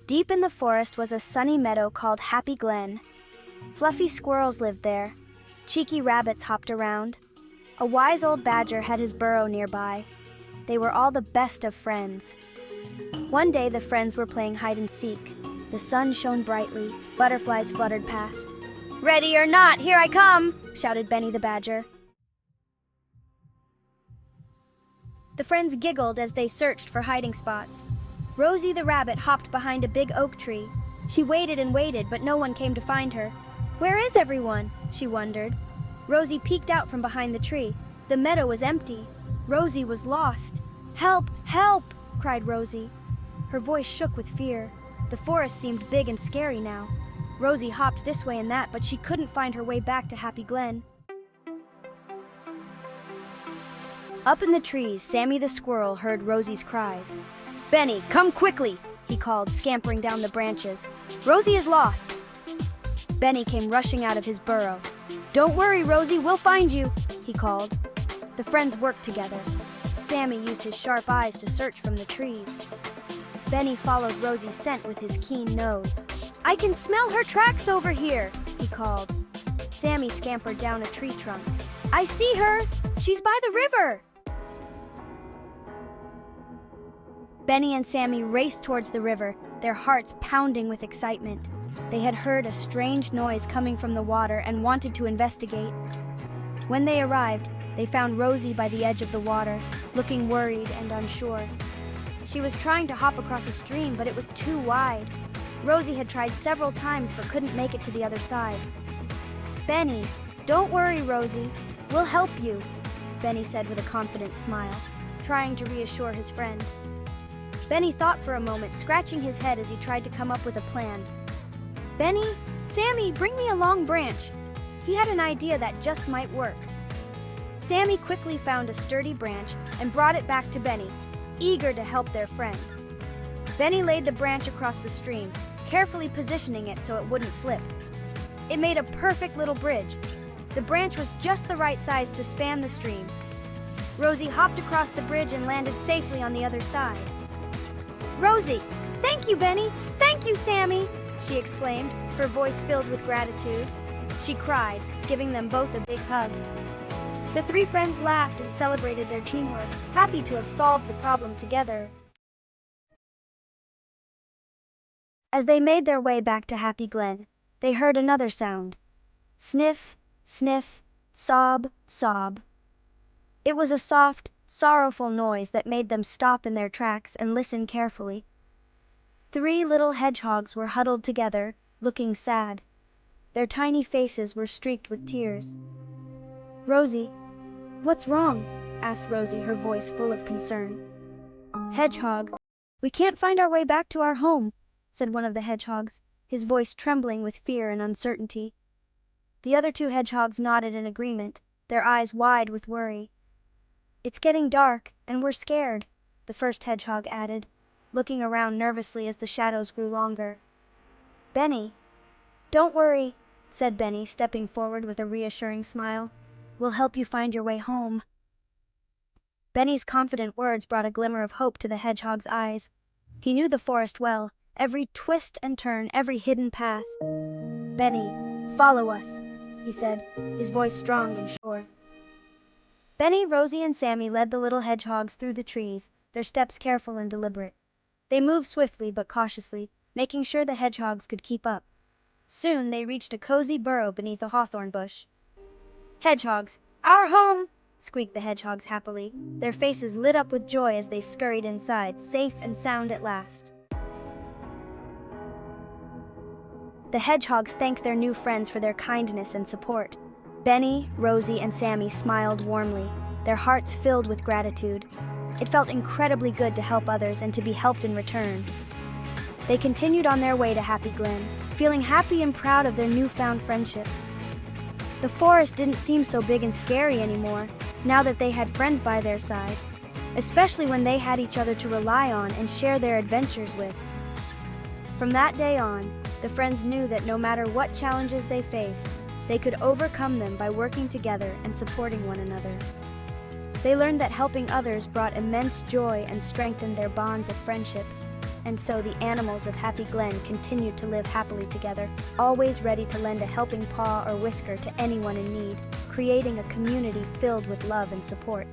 Deep in the forest was a sunny meadow called Happy Glen. Fluffy squirrels lived there. Cheeky rabbits hopped around. A wise old badger had his burrow nearby. They were all the best of friends. One day the friends were playing hide and seek. The sun shone brightly. Butterflies fluttered past. "Ready or not, here I come!" shouted Benny the badger. The friends giggled as they searched for hiding spots. Rosie the rabbit hopped behind a big oak tree. She waited and waited, but no one came to find her. "Where is everyone?" she wondered. Rosie peeked out from behind the tree. The meadow was empty. Rosie was lost. "Help! Help!" cried Rosie. Her voice shook with fear. The forest seemed big and scary now. Rosie hopped this way and that, but she couldn't find her way back to Happy Glen. Up in the trees, Sammy the squirrel heard Rosie's cries. "Benny, come quickly!" he called, scampering down the branches. "Rosie is lost!" Benny came rushing out of his burrow. "Don't worry, Rosie, we'll find you!" he called. The friends worked together. Sammy used his sharp eyes to search from the trees. Benny followed Rosie's scent with his keen nose. "I can smell her tracks over here!" he called. Sammy scampered down a tree trunk. "I see her! She's by the river!" Benny and Sammy raced towards the river, their hearts pounding with excitement. They had heard a strange noise coming from the water and wanted to investigate. When they arrived, they found Rosie by the edge of the water, looking worried and unsure. She was trying to hop across a stream, but it was too wide. Rosie had tried several times but couldn't make it to the other side. "Benny, don't worry, Rosie. We'll help you," Benny said with a confident smile, trying to reassure his friend. Benny thought for a moment, scratching his head as he tried to come up with a plan. "Benny, Sammy, bring me a long branch." He had an idea that just might work. Sammy quickly found a sturdy branch and brought it back to Benny, eager to help their friend. Benny laid the branch across the stream, carefully positioning it so it wouldn't slip. It made a perfect little bridge. The branch was just the right size to span the stream. Rosie hopped across the bridge and landed safely on the other side. "Rosie, thank you, Benny! Thank you, Sammy!" she exclaimed, her voice filled with gratitude. She cried, giving them both a big hug. The three friends laughed and celebrated their teamwork, happy to have solved the problem together. As they made their way back to Happy Glen, they heard another sound. Sniff, sniff, sob, sob. It was a soft, sorrowful noise that made them stop in their tracks and listen carefully. Three little hedgehogs were huddled together, looking sad. Their tiny faces were streaked with tears. "Rosie, what's wrong?" asked Rosie, her voice full of concern. "Hedgehog, we can't find our way back to our home," said one of the hedgehogs, his voice trembling with fear and uncertainty. The other two hedgehogs nodded in agreement, their eyes wide with worry. "It's getting dark, and we're scared," the first hedgehog added, looking around nervously as the shadows grew longer. "Benny, don't worry," said Benny, stepping forward with a reassuring smile. "We'll help you find your way home." Benny's confident words brought a glimmer of hope to the hedgehog's eyes. He knew the forest well, every twist and turn, every hidden path. "Benny, follow us," he said, his voice strong and sure. Benny, Rosie, and Sammy led the little hedgehogs through the trees, their steps careful and deliberate. They moved swiftly but cautiously, making sure the hedgehogs could keep up. Soon they reached a cozy burrow beneath a hawthorn bush. "Hedgehogs, our home!" squeaked the hedgehogs happily. Their faces lit up with joy as they scurried inside, safe and sound at last. The hedgehogs thanked their new friends for their kindness and support. Benny, Rosie, and Sammy smiled warmly, their hearts filled with gratitude. It felt incredibly good to help others and to be helped in return. They continued on their way to Happy Glen, feeling happy and proud of their newfound friendships. The forest didn't seem so big and scary anymore, now that they had friends by their side, especially when they had each other to rely on and share their adventures with. From that day on, the friends knew that no matter what challenges they faced, they could overcome them by working together and supporting one another. They learned that helping others brought immense joy and strengthened their bonds of friendship. And so the animals of Happy Glen continued to live happily together, always ready to lend a helping paw or whisker to anyone in need, creating a community filled with love and support.